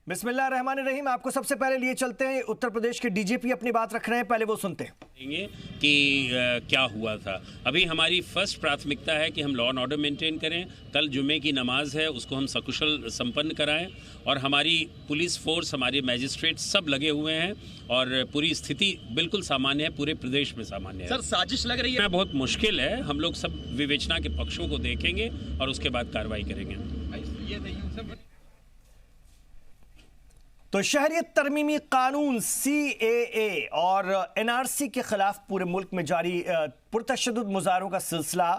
बिस्मिल्लाहिर्रहमानिर्रहीम। आपको सबसे पहले लिए चलते हैं, उत्तर प्रदेश के डीजीपी अपनी बात रख रहे हैं, पहले वो सुनते हैं कि क्या हुआ था। अभी हमारी फर्स्ट प्राथमिकता है कि हम लॉ एंड ऑर्डर मेंटेन करें। कल जुमे की नमाज है, उसको हम सकुशल संपन्न कराएं और हमारी पुलिस फोर्स, हमारे मैजिस्ट्रेट सब लगे हुए हैं और पूरी स्थिति बिल्कुल सामान्य है, पूरे प्रदेश में सामान्य है। सर, साजिश लग रही है? बहुत मुश्किल है। हम लोग सब विवेचना के पक्षों को देखेंगे और उसके बाद कार्रवाई करेंगे। तो शहरियत तरमीमी कानून CAA और NRC के खिलाफ पूरे मुल्क में जारी पुरतशद्दुद मुजाहरों का सिलसिला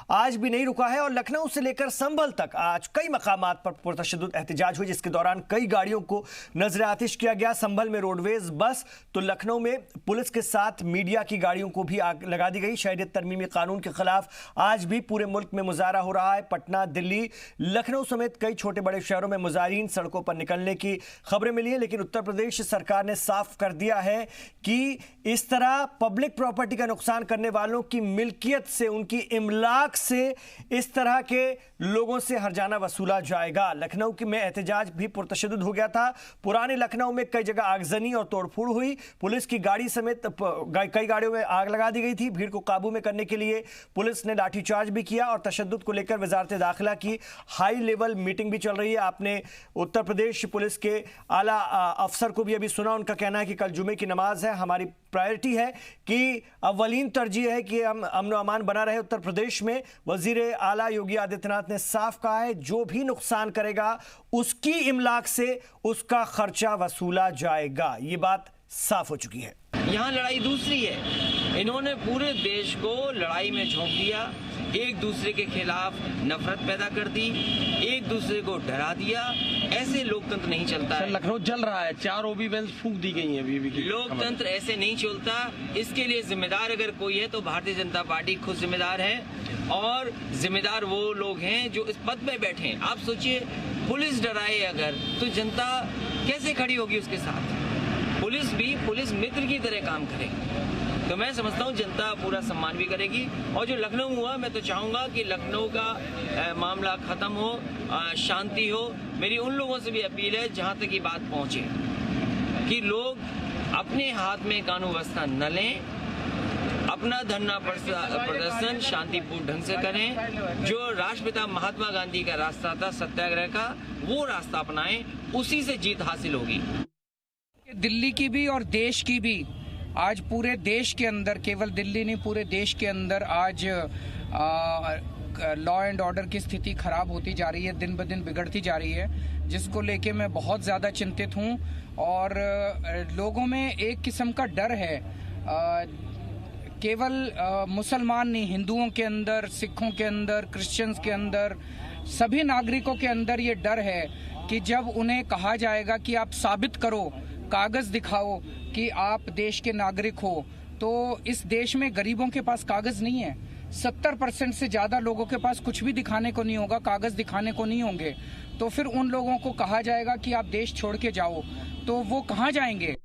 आज भी नहीं रुका है और लखनऊ से लेकर संभल तक आज कई मकामात पर पुरतशद्दुद एहतजाज हुए, जिसके दौरान कई गाड़ियों को नजर आतिश किया गया। संभल में रोडवेज बस तो लखनऊ में पुलिस के साथ मीडिया की गाड़ियों को भी आग लगा दी गई। शहरियत तरमीमी कानून के खिलाफ आज भी पूरे मुल्क में मुजाहरा हो रहा है। पटना, दिल्ली, लखनऊ समेत कई छोटे बड़े शहरों में मुजाहिरीन सड़कों पर निकलने की खबरें मिली है, लेकिन उत्तर प्रदेश सरकार ने साफ कर दिया है कि इस तरह पब्लिक प्रॉपर्टी का नुकसान करने वालों की मिल्कियत से, उनकी इमलाक से इस तरह के लोगों से हर्जाना वसूला जाएगा। लखनऊ में एहतजाज भी पुरतशद्दुद हो गया था। पुराने लखनऊ में कई जगह आगजनी और तोड़फोड़ हुई। पुलिस की गाड़ी समेत कई गाड़ियों में आग लगा दी गई थी। भीड़ को काबू में करने के लिए पुलिस ने लाठीचार्ज भी किया और तशद्दुद को लेकर वजारत दाखिला की हाई लेवल मीटिंग भी चल रही है। आपने उत्तर प्रदेश पुलिस के आला अफसर को भी अभी सुना। उनका कहना है कि कल जुमे की नमाज है, हमारी प्रायोरिटी है कि अव्वलीन तरजीह है कि हम अमन व अमान बना रहे उत्तर प्रदेश में। वजीर आला योगी आदित्यनाथ ने साफ कहा है, जो भी नुकसान करेगा उसकी इमलाक से उसका खर्चा वसूला जाएगा। ये बात साफ हो चुकी है। यहाँ लड़ाई दूसरी है। इन्होंने पूरे देश को लड़ाई में झोंक दिया, एक दूसरे के खिलाफ नफरत पैदा कर दी, एक दूसरे को डरा दिया। ऐसे लोकतंत्र नहीं चलता है। लखनऊ जल रहा है, 4 OB वैन्स फूंक दी गई हैं अभी। लोकतंत्र ऐसे नहीं चलता। इसके लिए जिम्मेदार अगर कोई है तो भारतीय जनता पार्टी खुद जिम्मेदार है और जिम्मेदार वो लोग हैं जो इस पद में बैठे हैं। आप सोचिए, पुलिस डराए अगर तो जनता कैसे खड़ी होगी उसके साथ। पुलिस भी पुलिस मित्र की तरह काम करेगी, तो मैं समझता हूँ जनता पूरा सम्मान भी करेगी। और जो लखनऊ हुआ, मैं तो चाहूँगा कि लखनऊ का मामला खत्म हो, शांति हो। मेरी उन लोगों से भी अपील है जहाँ तक ये बात पहुँचे कि लोग अपने हाथ में कानून व्यवस्था न लें, अपना धरना प्रदर्शन शांतिपूर्ण ढंग से करें। जो राष्ट्रपिता महात्मा गांधी का रास्ता था सत्याग्रह का, वो रास्ता अपनाएं, उसी से जीत हासिल होगी। दिल्ली की भी और देश की भी आज पूरे देश के अंदर, केवल दिल्ली नहीं पूरे देश के अंदर आज लॉ एंड ऑर्डर की स्थिति खराब होती जा रही है, दिन ब दिन बिगड़ती जा रही है, जिसको लेके मैं बहुत ज़्यादा चिंतित हूँ। और लोगों में एक किस्म का डर है, केवल मुसलमान नहीं, हिंदुओं के अंदर, सिखों के अंदर, क्रिश्चियंस के अंदर, सभी नागरिकों के अंदर ये डर है कि जब उन्हें कहा जाएगा कि आप साबित करो, कागज दिखाओ कि आप देश के नागरिक हो, तो इस देश में गरीबों के पास कागज नहीं है। 70% से ज्यादा लोगों के पास कुछ भी दिखाने को नहीं होगा, कागज दिखाने को नहीं होंगे। तो फिर उन लोगों को कहा जाएगा कि आप देश छोड़ के जाओ, तो वो कहाँ जाएंगे?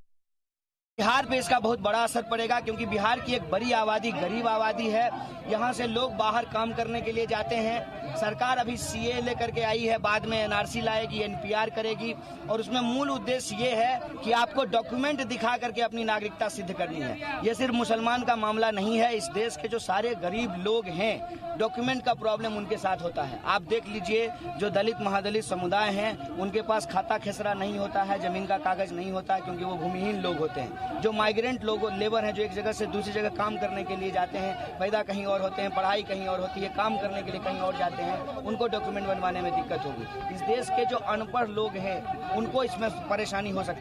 बिहार पे इसका बहुत बड़ा असर पड़ेगा, क्योंकि बिहार की एक बड़ी आबादी गरीब आबादी है। यहाँ से लोग बाहर काम करने के लिए जाते हैं। सरकार अभी CAA लेकर के आई है, बाद में NRC लाएगी, NPR करेगी, और उसमें मूल उद्देश्य ये है कि आपको डॉक्यूमेंट दिखा करके अपनी नागरिकता सिद्ध करनी है। ये सिर्फ मुसलमान का मामला नहीं है, इस देश के जो सारे गरीब लोग हैं, डॉक्यूमेंट का प्रॉब्लम उनके साथ होता है। आप देख लीजिए, जो दलित महादलित समुदाय हैं, उनके पास खाता खेसरा नहीं होता है, जमीन का कागज नहीं होता है, क्योंकि वो भूमिहीन लोग होते हैं। जो माइग्रेंट लोग लेबर हैं, जो एक जगह से दूसरी जगह काम करने के लिए जाते हैं, पैदा कहीं और होते हैं, पढ़ाई कहीं और होती है, काम करने के लिए कहीं और जाते हैं, उनको डॉक्यूमेंट बनवाने में दिक्कत होगी। इस देश के जो अनपढ़ लोग हैं, उनको इसमें परेशानी हो सकती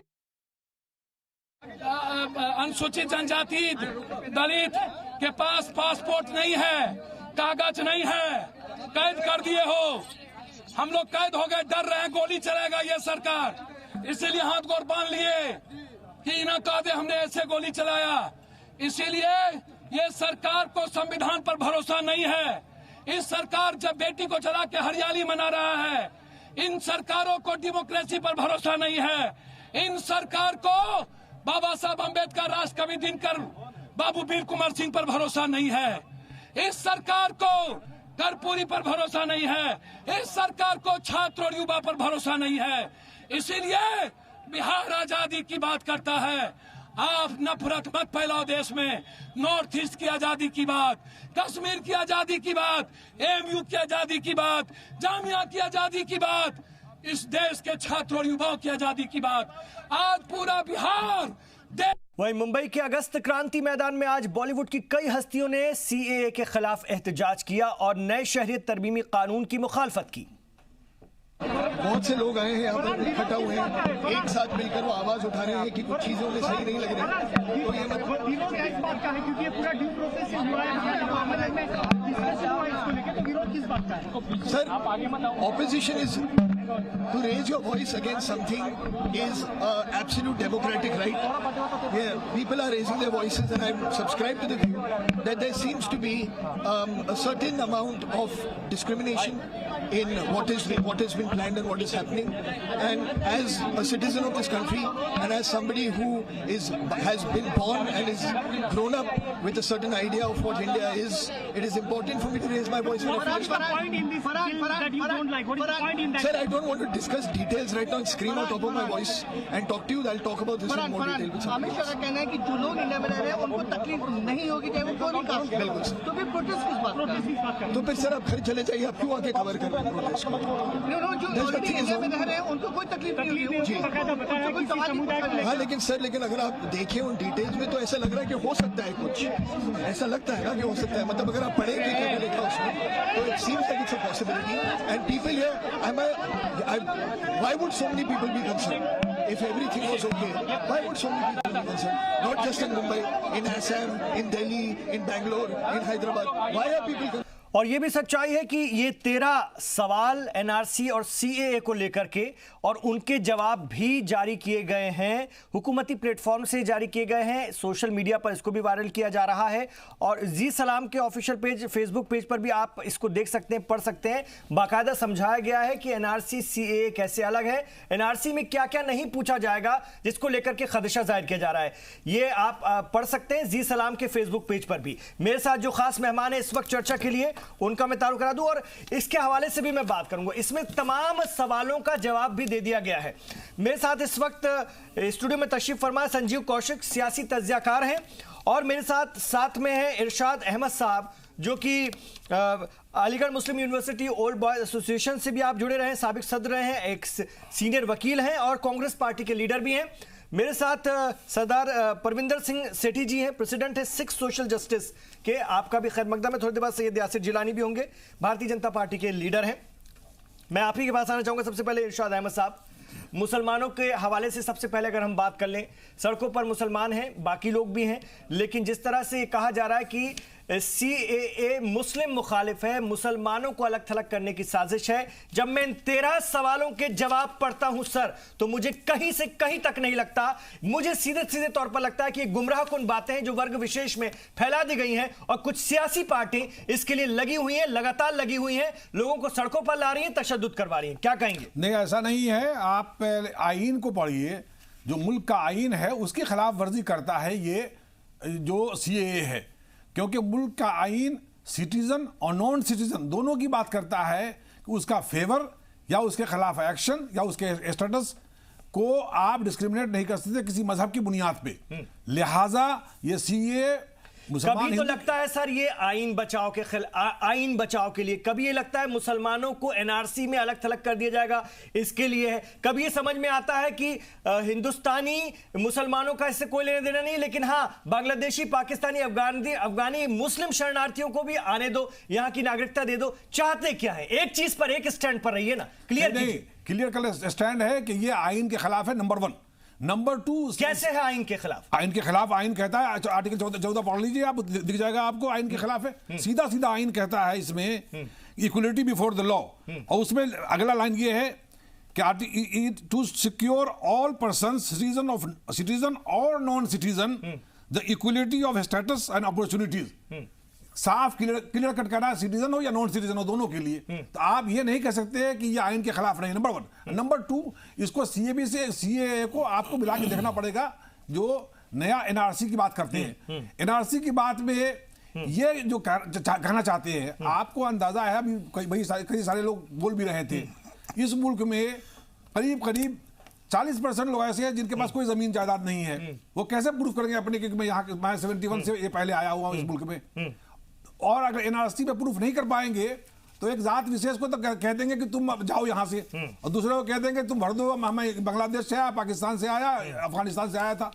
है। अनुसूचित जनजाति दलित के पास पासपोर्ट नहीं है, कागज नहीं है, कैद कर दिए हो। हम लोग कैद हो गए, डर रहे हैं गोली चलेगा ये सरकार, इसीलिए हाथ गोर बांध लिए कि इनाकादे हमने ऐसे गोली चलाया। इसीलिए ये सरकार को संविधान पर भरोसा नहीं है। इस सरकार जब बेटी को जला के हरियाली मना रहा है, इन सरकारों को डेमोक्रेसी पर भरोसा नहीं है। इन सरकार को बाबा साहब अम्बेडकर, राष्ट्रकवि दिनकर, बाबू वीर कुंवर सिंह पर भरोसा नहीं है। इस सरकार को कर्पूरी पर भरोसा नहीं है। इस सरकार को छात्र और युवा पर भरोसा नहीं है। इसीलिए बिहार आजादी की बात करता है। आप नफरत मत फैलाओ देश में। नॉर्थ ईस्ट की आजादी की बात, कश्मीर की आजादी की बात, एमयू की आजादी की बात, जामिया की आजादी की बात, इस देश के छात्रों और युवाओं की आजादी की बात, आज पूरा बिहार वहीं मुंबई के अगस्त क्रांति मैदान में आज बॉलीवुड की कई हस्तियों ने सीएए के खिलाफ एहतजाज किया और नए शहरियत तरमीमी कानून की मुखालफत की। बहुत से लोग आए हैं, यहाँ पर इकट्ठा हुए हैं, एक साथ मिलकर वो आवाज उठा रहे हैं कि कुछ चीजों में सही नहीं लग रही। तो ये sir, opposition is to raise your voice against something is absolute democratic right. Yeah, people are raising their voices, and I subscribe to the view that there seems to be a certain amount of discrimination in what has been planned and what is happening. And as a citizen of this country, and as somebody who has been born and is grown up with a certain idea of what India is, it is important for me to raise my voice. What's the point in this bill that you don't like? What is the point in that? Sir, I don't want to discuss details right now and scream on top of my voice and talk to you. I'll talk about this in more detail. Amit Shah का कहना है कि जो लोग India में रह रहे हैं उनको तकलीफ नहीं होगी, चाहे वो कोई भी कास्ट। बिल्कुल सर। तो फिर प्रोटेस्ट किस बात का? तो फिर सर आप घर चले जाइए, आप क्यों आके कवर कर रहे हैं प्रोटेस्ट को? जो ऑलरेडी इंडिया में रह रहे हैं उनको कोई तकलीफ नहीं होगी। हाँ लेकिन सर, लेकिन अगर आप देखें उन डिटेल्स में तो ऐसा लग रहा है कि हो सकता है कुछ, ऐसा लगता है ना कि हो सकता है। मतलब अगर आप पढ़ेंगे क्या लिखा उसमें तो it seems like it's a possibility and people here why would so many people be concerned? If everything was okay, why would so many people be concerned? Not just in Mumbai, in Assam, in Delhi, in Bangalore, in Hyderabad. Why are people concerned? और ये भी सच्चाई है कि ये 13 सवाल NRC और CAA को लेकर के और उनके जवाब भी जारी किए गए हैं, हुकूमती प्लेटफॉर्म से जारी किए गए हैं, सोशल मीडिया पर इसको भी वायरल किया जा रहा है और जी सलाम के ऑफिशियल पेज फेसबुक पेज पर भी आप इसको देख सकते हैं, पढ़ सकते हैं। बाकायदा समझाया गया है कि एनआरसी सीएए कैसे अलग है, एनआरसी में क्या क्या नहीं पूछा जाएगा जिसको लेकर के खदशा जाहिर किया जा रहा है। ये आप पढ़ सकते हैं जी सलाम के फेसबुक पेज पर भी। मेरे साथ जो खास मेहमान है इस वक्त चर्चा के लिए, उनका मैं तारुफ करा दूं और इसके हवाले से भी मैं बात करूंगा। इसमें तमाम सवालों का जवाब भी दे दिया गया है। मेरे साथ इस वक्त स्टूडियो में तशरीफ फरमा संजीव कौशिक, सियासी तज्जियाकार हैं, और मेरे साथ में है इरशाद अहमद साहब जो कि अलीगढ़ मुस्लिम यूनिवर्सिटी ओल्ड बॉयज एसोसिएशन से भी आप जुड़े रहे हैं, साबिक सदर रहे हैं, एक सीनियर वकील हैं और कांग्रेस पार्टी के लीडर भी हैं। मेरे साथ सरदार परविंदर सिंह सेठी जी हैं, प्रेसिडेंट है सिख सोशल जस्टिस के, आपका भी खैर मकदम है। थोड़ी देर बाद सैयद यासिर जिलानी भी होंगे, भारतीय जनता पार्टी के लीडर हैं। मैं आप ही के पास आना चाहूँगा। सबसे पहले इरशाद अहमद साहब, मुसलमानों के हवाले से सबसे पहले अगर हम बात कर लें, सड़कों पर मुसलमान हैं, बाकी लोग भी हैं, लेकिन जिस तरह से कहा जा रहा है कि सीएए मुस्लिम मुखालिफ है, मुसलमानों को अलग थलग करने की साजिश है, जब मैं इन 13 सवालों के जवाब पढ़ता हूं सर तो मुझे कहीं से कहीं तक नहीं लगता, मुझे सीधे सीधे तौर पर लगता है कि गुमराहकुन बातें हैं जो वर्ग विशेष में फैला दी गई हैं और कुछ सियासी पार्टी इसके लिए लगी हुई हैं, लगातार लगी हुई हैं, लोगों को सड़कों पर ला रही हैं, तशद्दुद करवा रही हैं। क्या कहेंगे? नहीं, ऐसा नहीं है। आप पहले आईन को पढ़िए, जो मुल्क का आईन है उसकी खिलाफ वर्जी करता है ये जो सीएए है, क्योंकि मुल्क का आईन सिटीजन और नॉन सिटीजन दोनों की बात करता है कि उसका फेवर या उसके खिलाफ एक्शन या उसके स्टेटस को आप डिस्क्रिमिनेट नहीं कर सकते किसी मजहब की बुनियाद पे। लिहाजा ये सीए कभी तो लगता है सर ये आईन बचाव के लिए, कभी ये लगता है मुसलमानों को एनआरसी में अलग थलग कर दिया जाएगा इसके लिए है, कभी ये समझ में आता है कि हिंदुस्तानी मुसलमानों का इससे कोई लेना देना नहीं, लेकिन हाँ बांग्लादेशी, पाकिस्तानी, अफगानी मुस्लिम शरणार्थियों को भी आने दो, यहाँ की नागरिकता दे दो। चाहते क्या है? एक चीज पर, एक स्टैंड पर रहिए ना, क्लियर स्टैंड है कि ये आईन के खिलाफ है, नंबर 1। नंबर 2 कैसे है आईन के खिलाफ? आईन के खिलाफ आईन कहता है, आर्टिकल 14 पढ़ लीजिए आप, दिख जाएगा आपको आईन के खिलाफ है। सीधा सीधा आईन कहता है इसमें इक्वलिटी बिफोर द लॉ, और उसमें अगला लाइन ये है कि to secure all person citizen और non citizen the equality of status and opportunities. साफ क्लियर कट करना है, सिटीजन हो या नॉन सिटीजन हो, दोनों के लिए। तो आप ये नहीं कह सकते कि ये आईन के खिलाफ नहीं, नंबर 1। नंबर 2, इसको सीएए को आपको मिला के देखना पड़ेगा जो नया एनआरसी की बात करते हैं। एनआरसी की बात में ये जो कहना चाहते हैं, आपको अंदाजा है, अभी कई सारे लोग बोल भी रहे थे, इस मुल्क में करीब 40% लोग ऐसे हैं जिनके पास कोई जमीन जायदाद नहीं है। वो कैसे प्रूफ करेंगे अपने कि मैं 71 से ये पहले आया हुआ हूं इस मुल्क में? और अगर एनआरसी पे प्रूफ नहीं कर पाएंगे तो एक जात विशेष को तो कह देंगे कि तुम जाओ यहां से, और दूसरे को कह देंगे तुम भर दो, मैं बांग्लादेश से आया, पाकिस्तान से आया, अफगानिस्तान से आया था।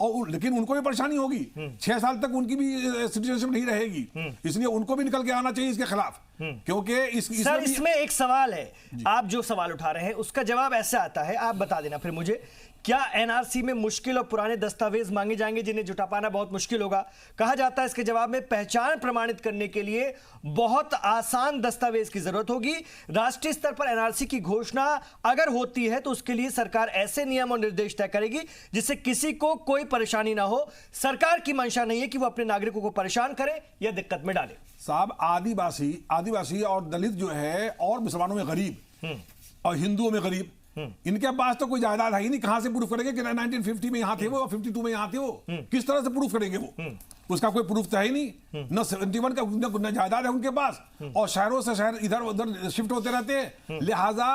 और लेकिन उनको भी परेशानी होगी, 6 साल तक उनकी भी सिटीजनशिप नहीं रहेगी, इसलिए उनको भी निकल के आना चाहिए इसके खिलाफ। क्योंकि सर इसमें एक सवाल है, आप जो सवाल उठा रहे हैं उसका जवाब ऐसा आता है, आप बता देना फिर मुझे, क्या एनआरसी में मुश्किल और पुराने दस्तावेज मांगे जाएंगे जिन्हें जुटा पाना बहुत मुश्किल होगा? कहा जाता है इसके जवाब में पहचान प्रमाणित करने के लिए बहुत आसान दस्तावेज की जरूरत होगी। राष्ट्रीय स्तर पर एनआरसी की घोषणा अगर होती है तो उसके लिए सरकार ऐसे नियम और निर्देश तय करेगी जिससे किसी को कोई परेशानी ना हो। सरकार की मंशा नहीं है कि वो अपने नागरिकों को परेशान करे या दिक्कत में डाले। साहब, आदिवासी और दलित जो है और मुसलमानों में गरीब और हिंदुओं में गरीब, इनके पास तो कोई जायदाद है ही नहीं। कहां से प्रूफ करेंगे कि 1950 में यहां थे वो, 52 में यहां थे वो? किस तरह से प्रूफ करेंगे वो? उसका कोई प्रूफ तो है ही नहीं। न 71 का न जायदाद है उनके पास, और शहरों से शहर इधर उधर शिफ्ट होते रहते हैं। लिहाजा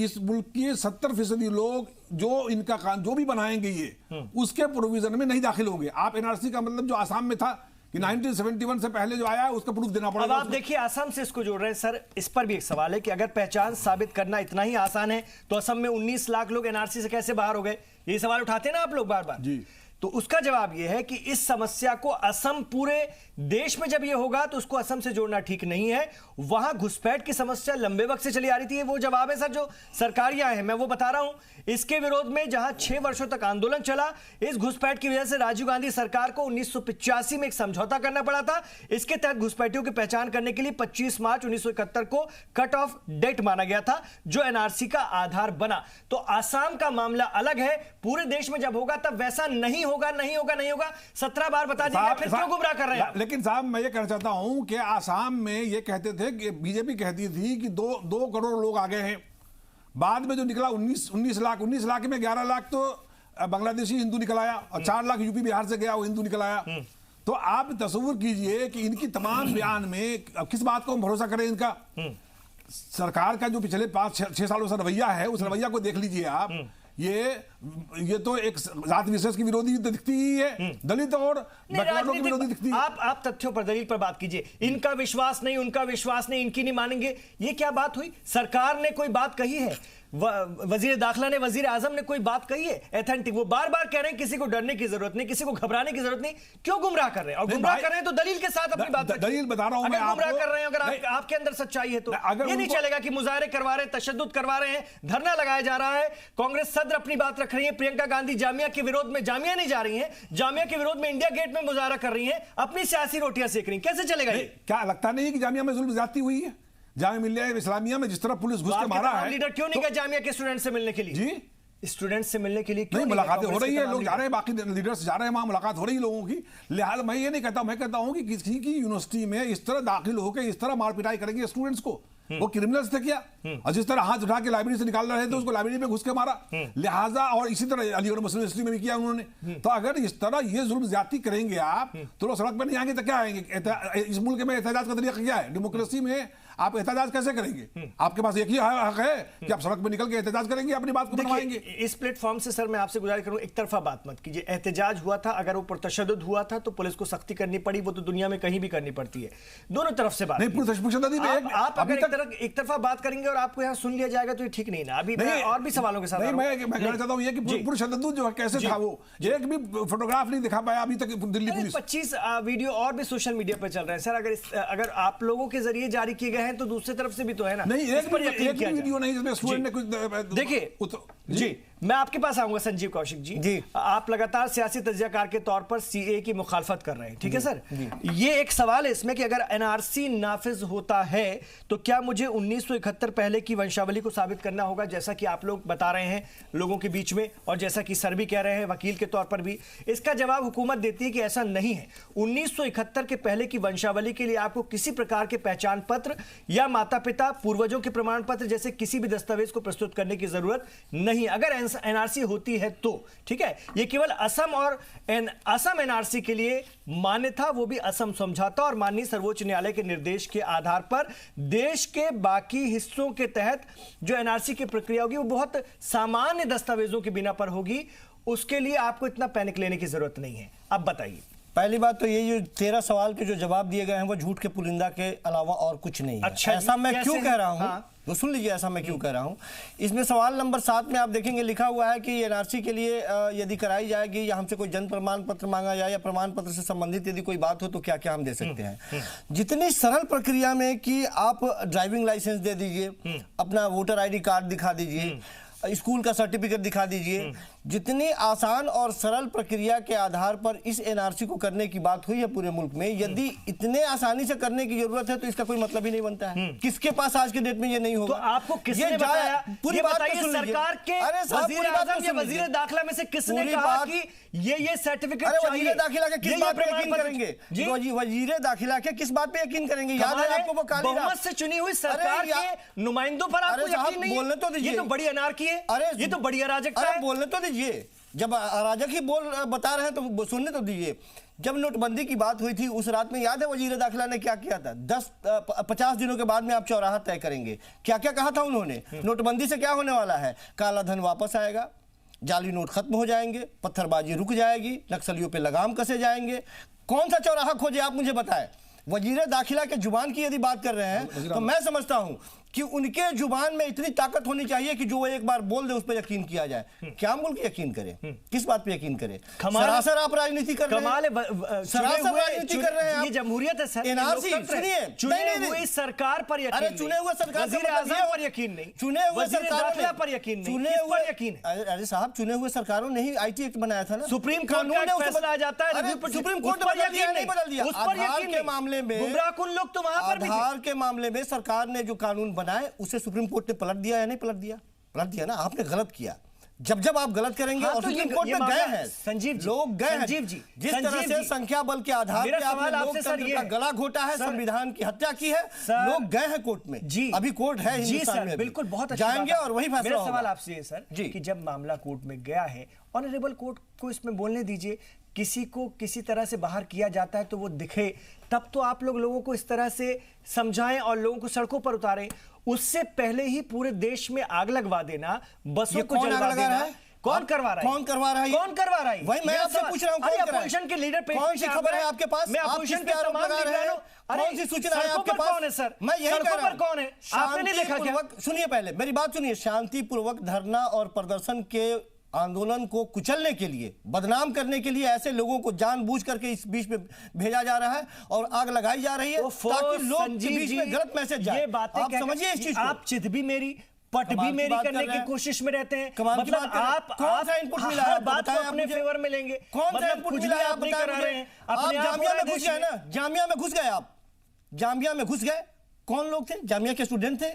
इस मुल्क के 70% लोग जो इनका जो भी बनाएंगे ये उसके प्रोविजन में नहीं दाखिल होंगे। आप एनआरसी का मतलब जो आसाम में था कि 1971 से पहले जो आया है उसका प्रूफ देना पड़ेगा। अब आप देखिए असम से इसको जोड़ रहे हैं सर, इस पर भी एक सवाल है कि अगर पहचान साबित करना इतना ही आसान है तो असम में 19 लाख लोग एनआरसी से कैसे बाहर हो गए? ये सवाल उठाते हैं ना आप लोग बार बार जी। तो उसका जवाब यह है कि इस समस्या को असम, पूरे देश में जब यह होगा तो उसको असम से जोड़ना ठीक नहीं है। वहां घुसपैठ की समस्या लंबे वक्त से चली आ रही थी, वो जवाब है सर जो सरकारियां हैं, मैं वो बता रहा हूं। इसके विरोध में जहां 6 वर्षों तक आंदोलन चला, इस घुसपैठ की वजह से राजीव गांधी सरकार को 1985 में एक समझौता करना पड़ा था। इसके तहत घुसपैठियों की पहचान करने के लिए 25 मार्च 1971 को कट ऑफ डेट माना गया था, जो एनआरसी का आधार बना। तो आसाम का मामला अलग है, पूरे देश में जब होगा तब वैसा नहीं होगा। 17 बार बता दीजिए, फिर क्यों गुमराह कर रहे हैं? लेकिन साहब, मैं ये कहना चाहता हूं कि आसाम में ये कहते थे कि बीजेपी कहती थी कि 2 करोड़ लोग आ गए हैं। बाद में जो निकला 19 लाख में 11 लाख तो बांग्लादेशी हिंदू निकल आया, और 4 लाख यूपी बिहार से गया वो हिंदू निकल आया। तो आप तस्वीर कीजिए कि इनकी तमाम बयान में किस बात को हम भरोसा करें? इनका सरकार का जो पिछले 5-6 सालों से रवैया है, उस रवैया को देख लीजिए आप। ये तो एक जात विशेष की विरोधी दिखती ही है, दलित और बैकवर्डों की विरोधी दिखती है। आप तथ्यों पर, दलील पर बात कीजिए। इनका विश्वास नहीं, उनका विश्वास नहीं, इनकी नहीं मानेंगे, ये क्या बात हुई? सरकार ने कोई बात कही है? वजीर दाखिला ने, वजीर आजम ने कोई बात कही है एथेंटिक? वो बार बार कह रहे हैं किसी को डरने की जरूरत नहीं, किसी को घबराने की जरूरत नहीं। क्यों गुमराह कर रहे हैं? और गुमराह कर रहे हैं तो दलील के साथ अपनी बात दलील बता रहा हूं मैं आपको। गुमराह कर रहे हैं, अगर आपके अंदर सच्चाई है तो ये नहीं चलेगा कि मुजाहरे करवा रहे हैं, तशद्दुद करवा रहे हैं, धरना लगाया जा रहा है। कांग्रेस सदर अपनी बात रख रही है, प्रियंका गांधी जामिया के विरोध में, जामिया नहीं जा रही है, जामिया के विरोध में इंडिया गेट में मुजाहरा कर रही है, अपनी सियासी रोटियां सेक रही हैं। कैसे चलेगा ये? क्या लगता नहीं कि जामिया में जुल्म ज्यादती हुई है? जामिया मिलिया इस्लामिया में जिस तरह पुलिस घुस के मारा है, लीडर क्यों नहीं गए जामिया के स्टूडेंट से मिलने के लिए? जी, स्टूडेंट से मिलने के लिए क्यों नहीं? मुलाकातें हो रही है, लोग जा रहे हैं, बाकी लीडर्स जा रहे हैं, वहां मुलाकात हो रही है लोगों की। लिहाजा मैं ये नहीं कहता, मैं कहता हूं कि किसी की यूनिवर्सिटी में इस तरह दाखिल होकर इस तरह मार पिटाई करेंगे स्टूडेंट्स को, वो क्रिमिनल्स थे क्या? और जिस तरह हाथ उठा के लाइब्रेरी से निकाल रहे थे उसको लाइब्रेरी में घुस के मारा। लिहाजा और इसी तरह अलीगढ़ मुस्लिम यूनिवर्सिटी में भी किया उन्होंने। तो अगर इस तरह ये जुल्म ज्यादती करेंगे आप तो लोग सड़क पर नहीं आएंगे तो क्या आएंगे? इस मुल्क में एहतजाज का तरीका क्या है? डेमोक्रेसी में आप एहतजाज कैसे करेंगे? आपके पास एक ही हक है कि आप सड़क पर निकल के एहतजाज करेंगे, अपनी बात को मनवाएंगे। इस प्लेटफॉर्म से सर मैं आपसे गुजारिश करूं, एक तरफा बात मत कीजिए। एहतजाज हुआ था, अगर वो तशद्दुद हुआ था तो पुलिस को सख्ती करनी पड़ी, वो तो दुनिया में कहीं भी करनी पड़ती है। दोनों तरफ से बात नहीं, आप अगर एक तरफा बात करेंगे और आपको यहाँ सुन लिया जाएगा तो ये ठीक नहीं ना। अभी मैं और भी सवालों के साथ नहीं, मैं कहना चाहता हूँ ये कि पुरुषत्व जो है कैसे था, वो एक भी फोटोग्राफ नहीं दिखा पाया अभी तक दिल्ली पुलिस। 25 वीडियो और भी सोशल मीडिया पर चल रहे हैं सर। अगर आप लोगों के जरिए जारी किए गए हैं तो दूसरी तरफ से भी तो है ना। नहीं, एक भी वीडियो नहीं जिसमें स्टूडेंट ने कुछ देखिए। जी, मैं आपके पास आऊंगा संजीव कौशिक जी। आप लगातार सियासी तज्जियाकार के तौर पर सीए की मुखालफत कर रहे हैं, ठीक है सर? ये एक सवाल है इसमें कि अगर एनआरसी नाफिज होता है तो क्या मुझे 1971 पहले की वंशावली को साबित करना होगा, जैसा कि आप लोग बता रहे हैं लोगों के बीच में, और जैसा कि सर भी कह रहे हैं वकील के तौर पर भी? इसका जवाब हुकूमत देती है कि ऐसा नहीं है। 1971 के पहले की वंशावली के लिए आपको किसी प्रकार के पहचान पत्र या माता पिता, पूर्वजों के प्रमाण पत्र जैसे किसी भी दस्तावेज को प्रस्तुत करने की जरूरत नहीं। अगर एनआरसी होती है तो ठीक है, ये केवल असम और असम एनआरसी के लिए मान्य था, वो भी असम समझौता और माननीय सर्वोच्च न्यायालय के निर्देश के आधार पर। देश के बाकी हिस्सों के तहत जो एनआरसी की प्रक्रिया होगी वो बहुत सामान्य दस्तावेजों के बिना पर होगी, उसके लिए आपको इतना पैनिक लेने की जरूरत नहीं है। अब बताइए। पहली बात तो ये जो 13 सवाल के जो जवाब दिए गए हैं वो झूठ के पुलिंदा के अलावा और कुछ नहीं है। अच्छा, ऐसा मैं क्यों कह रहा हूं? हाँ। तो सुन लीजिए, ऐसा मैं क्यों कह रहा हूं। इसमें सवाल नंबर 7 में आप देखेंगे लिखा हुआ है कि एनआरसी के लिए यदि कराई जाएगी या हमसे कोई जन प्रमाण पत्र मांगा जाए या प्रमाण पत्र से संबंधित यदि कोई बात हो तो क्या क्या हम दे सकते हैं। जितनी सरल प्रक्रिया में कि आप ड्राइविंग लाइसेंस दे दीजिए, अपना वोटर ID कार्ड दिखा दीजिए, स्कूल का सर्टिफिकेट दिखा दीजिए, जितनी आसान और सरल प्रक्रिया के आधार पर इस एनआरसी को करने की बात हुई है पूरे मुल्क में, यदि इतने आसानी से करने की जरूरत है तो इसका कोई मतलब ही नहीं बनता है। किसके पास आज के डेट में ये नहीं होगा? तो आपको किसने बताया? पूरी बात बताइए, सरकार के वजीर आज़म या वजीर दाखिला में से किसने कहा कि ये सर्टिफिकेट चाहिए? वजीर दाखिला के किस बात पे यकीन करेंगे? वजीर दाखिला के किस बात पे यकीन करेंगे? याद है आपको वो काली बहुमत से चुनी हुई सरकार के नुमाइंदों पर आपको यकीन नहीं? बोलने तो दीजिए। ये तो बड़ी अनारकी है। अरे ये तो बड़ी अराजकता है। बोलने तो दीजिए। जब अराजक ही बता रहे हैं तो सुनने तो दीजिए। जब नोटबंदी की बात हुई थी उस रात में याद है वजीर दाखिला ने क्या किया था? 50 दिनों के बाद में आप चौराहा तय करेंगे। क्या क्या कहा था उन्होंने? नोटबंदी से क्या होने वाला है? काला धन वापस आएगा, जाली नोट खत्म हो जाएंगे, पत्थरबाजी रुक जाएगी, नक्सलियों पे लगाम कसे जाएंगे। कौन सा चौराहा खोजे आप मुझे बताएं। वजीर दाखिला के जुबान की यदि बात कर रहे हैं तो मैं समझता हूं कि उनके जुबान में इतनी ताकत होनी चाहिए कि जो वो एक बार बोल दे उस पर यकीन किया जाए। क्या मुल्क यकीन करे? किस बात पे यकीन करे? सरासर आप राजनीति कर रहे हैं, सरासर राजनीति कर रहे हैं। ये जमहूरियत है सर। एनआरसी सुनिए, चुने हुए सरकार पर यकीन, अरे चुने हुए सरकार पर यकीन नहीं, चुने हुए सरकार पर यकीन नहीं, चुने हुए यकीन। अरे साहब, चुने हुए सरकारों ने ही IT एक्ट बनाया था ना। सुप्रीम कोर्ट का फैसला आ जाता है, सुप्रीम कोर्ट पर यकीन नहीं बदल दिया। आधार के मामले में लोग तो वहां पर आधार के मामले में सरकार ने जो कानून बनाए उसे सुप्रीम कोर्ट ने पलट दिया या नहीं पलट दिया? पलट दिया ना। आपने गलत किया। जब आप गलत करेंगे और सुप्रीम कोर्ट में गए हैं संजीव जी, लोग गए हैं, संजीव जी, जिस तरह से संख्या बल के आधार पर आपने लोकतंत्र का गला घोटा है, संविधान की हत्या की है, लोग गए हैं कोर्ट में। जी अभी कोर्ट है हिंदुस्तान में, बिल्कुल बहुत जाएंगे और वही फैसला होगा। सवाल आपसे है सर कि जब मामला कोर्ट में गया है, ऑनरेबल कोर्ट को इसमें बोलने दीजिए। किसी को किसी तरह से बाहर किया जाता है तो वो दिखे, तब तो आप लोगों को इस तरह से समझाएं और लोगों को सड़कों पर उतारें। उससे पहले ही पूरे देश में आग लगवा देना, बसों को जलवा देना, कौन करवा रहा है? कौन करवा रहा है? कौन करवा रहा है? वही मैं आपसे पूछ रहा हूं, कौन कर रहा है? अपोजिशन के लीडर पे कौन सी खबर है आपके पास? मैं अपोजिशन के आरोप लगा रहे हैं। कौन सी सूचना है आपके पास? कौन है सर? मैं यही कह रहा हूं। कौन है? आपने नहीं देखा क्या? सुनिए, पहले मेरी बात सुनिए। शांतिपूर्वक धरना और प्रदर्शन के आंदोलन को कुचलने के लिए, बदनाम करने के लिए ऐसे लोगों को जानबूझ करके इस बीच में भेजा जा रहा है और आग लगाई जा रही है ताकि लोग के बीच में गलत मैसेज जाए। आप समझिए इस चीज को। आप चित भी मेरी, पट भी मेरी करने की कोशिश में रहते हैं। मतलब आप कौन सा इनपुट मिला है? बात को अपने फेवर में लेंगे। कौन सा इनपुट मिला है? आप नहीं करा रहे हैं। आप जामिया में घुस गए ना, जामिया में घुस गए। आप जामिया में घुस गए। कौन लोग थे? जामिया के स्टूडेंट थे।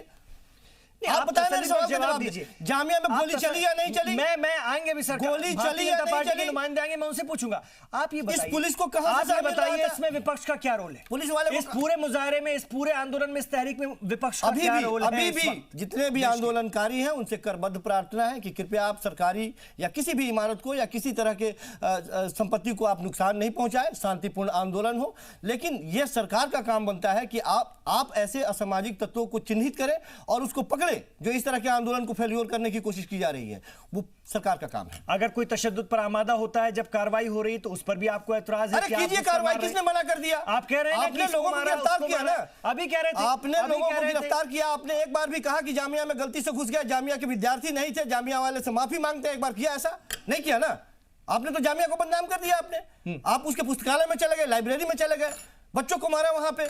आप बताएं, मेरे सवाल का जवाब दीजिए। जामिया में गोली चली या नहीं चली? मैं आएंगे भी सर, गोली चली या नहीं चली? नुमाइंदे आएंगे, मैं उनसे पूछूंगा। आप ये बताइए, इस पुलिस को कहां से बताइए, इसमें विपक्ष का क्या रोल है? पुलिस वाले इस पूरे मुजाहरे में, इस पूरे आंदोलन में, इस तहरीक में विपक्ष का क्या रोल है? अभी भी जितने भी आंदोलनकारी हैं उनसे करबद्ध प्रार्थना है कि कृपया आप सरकारी या किसी भी इमारत को या किसी तरह के संपत्ति को आप नुकसान नहीं पहुंचाए, शांतिपूर्ण आंदोलन हो। लेकिन यह सरकार का काम बनता है कि आप ऐसे असामाजिक तत्वों को चिन्हित करें और उसको पकड़े जो इस तरह के आंदोलन को फेल्योर करने की कोशिश की जा रही है। वो सरकार का काम है। अगर कोई तशद्दुद पर आमादा होता है जब कार्रवाई हो रही है तो उस पर भी आपको एतराज है? अरे कीजिए कार्रवाई, किसने मना कर दिया? आप कह रहे हैं आपने लोगों को गिरफ्तार किया ना, अभी कह रहे थे आपने लोगों को गिरफ्तार किया। आपने एक बार भी कहा कि जामिया में गलती से घुस गया, जामिया के विद्यार्थी नहीं थे, जामिया वाले से माफी मांगते हैं। एक बार किया? ऐसा नहीं किया ना। आपने तो जामिया को बदनाम कर दिया। आपने आप उसके पुस्तकालय में चले गए, लाइब्रेरी में चले गए, बच्चों को मारा वहां पे,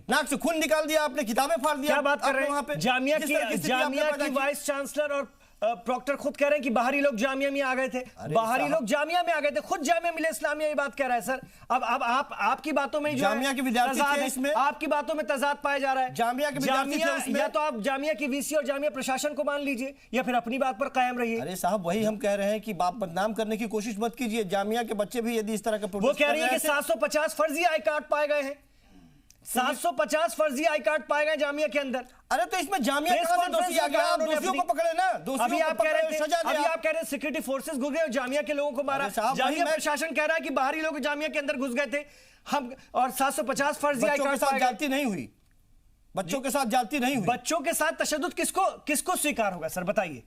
नाक से खून निकाल दिया आपने, किताबें फाड़ दिया। क्या बात कर रहे हैं? वहां पे जामिया की वाइस चांसलर और प्रॉक्टर खुद कह रहे हैं कि बाहरी लोग जामिया में आ गए थे। बाहरी लोग जामिया में आ गए थे, खुद जामिया मिले इस्लामिया ये बात कह रहा है सर। अब आपकी बातों में जामिया के विद्यार्थी थे इसमें, आपकी बातों में तजाद पाया जा रहा है। जामिया के विद्यार्थी थे उसमें। या तो आप जामिया की वीसी और जामिया प्रशासन को मान लीजिए या फिर अपनी बात पर कायम रहिए। अरे साहब, वही हम कह रहे हैं कि बाप बदनाम करने की कोशिश मत कीजिए। जामिया के बच्चे भी यदि इस तरह का वो कह रही है कि 750 फर्जी आई कार्ड पाए गए हैं। 750 फर्जी आई कार्ड पाए गए जामिया के अंदर। अरे तो इसमें जामिया कहां से दोषी आ गया? आप दोषियों को पकड़े ना, अभी आप कह रहे थे, अभी आप कह रहे हैं सिक्योरिटी फोर्सेस घुस गए और जामिया के लोगों को मारा। जामिया प्रशासन कह रहा है कि बाहरी लोग जामिया के अंदर घुस गए थे हम, और 750 फर्जी आई कार्ड पाए जाती नहीं हुई, बच्चों के साथ जाती नहीं हुई। बच्चों के साथ तशद्दुद किसको स्वीकार होगा सर, बताइए।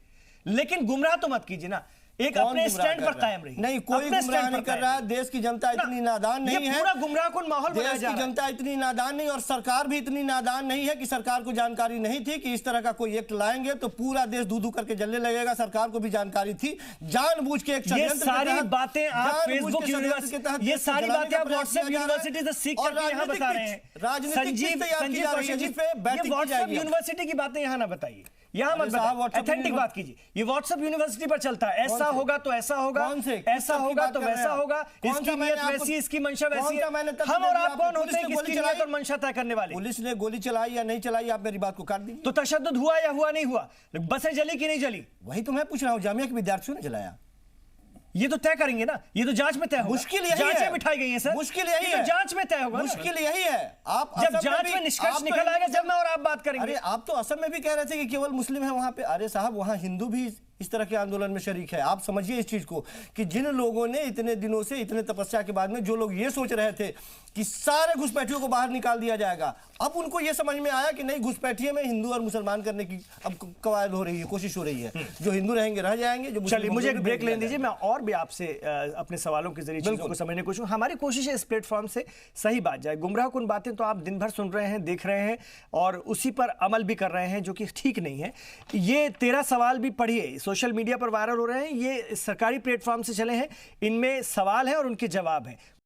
लेकिन गुमराह तो मत कीजिए ना, एक अपने स्टैंड पर कायम रही। नहीं, कोई गुमराह नहीं कर रहा है। देश की जनता इतनी नादान नहीं है, पूरा गुमराहकुन माहौल बनाया जा रहा है। देश की जनता इतनी नादान नहीं, और सरकार भी इतनी नादान नहीं है कि सरकार को जानकारी नहीं थी कि इस तरह का कोई एक्ट लाएंगे तो पूरा देश दूधू करके जलने लगेगा। सरकार को भी जानकारी थी, जानबूझ के एक ये सारी बातें आप फेसबुक यूनिवर्सिटी, ये सारी बातें आप व्हाट्सएप यूनिवर्सिटी से सीख कर यहाँ बता रहे हैं। संजीव व्हाट्सएप यूनिवर्सिटी की बातें यहाँ ना बताइए, यहाँ मत बताइए, ऑथेंटिक बात कीजिए। ये व्हाट्सएप यूनिवर्सिटी पर चलता है, ऐसा होगा तो ऐसा होगा, ऐसा होगा तो वैसा होगा, इसकी नियत वैसी, इसकी मंशा वैसी है। हम और आप कौन होते हैं किसकी नियत और मंशा तय करने वाले? पुलिस ने गोली चलाई या नहीं चलाई, आप मेरी बात को काट दी। तो तशद्दुद हुआ या हुआ नहीं हुआ? बसें जली कि नहीं जली? वही तो मैं पूछ रहा हूँ, जामिया के विद्यार्थियों ने जलाया। ये तो तय करेंगे ना, ये तो जांच में तय होगा। मुश्किल यही है, जांचें बिठाई गई हैं सर, मुश्किल यही है, जांच में तय होगा। मुश्किल यही है। आप जब जांच में निष्कर्ष निकल आएगा जब मैं और आप बात करेंगे। अरे आप तो असम में भी कह रहे थे कि केवल मुस्लिम है वहां पे। अरे साहब, वहां हिंदू भी इस तरह के आंदोलन में शरीक है। आप समझिए इस चीज को कि जिन लोगों ने इतने दिनों से, इतने तपस्या के बाद में जो लोग ये सोच रहे थे कि सारे घुसपैठियों को बाहर निकाल दिया जाएगा, अब उनको ये समझ में आया कि नहीं, घुसपैठिए में हिंदू और मुसलमान करने की अब कवायद हो रही है, कोशिश हो रही है। जो हिंदू रहेंगे रह जाएंगे, जो चलिए मुझे एक ब्रेक लेने दीजिए, मैं और भी आपसे अपने सवालों के जरिए चीजों को समझने की कोशिश। हमारी कोशिश है इस प्लेटफॉर्म से सही बात जाए। गुमराहकुन बातें तो आप दिन भर सुन रहे हैं, देख रहे हैं और उसी पर अमल भी कर रहे हैं, जो कि ठीक नहीं है। ये 13 सवाल भी पढ़िए, सोशल मीडिया पर वायरल हो रहे हैं, ये सरकारी प्लेटफॉर्म से चले हैं, इनमें सवाल है और उनके जवाब हैं।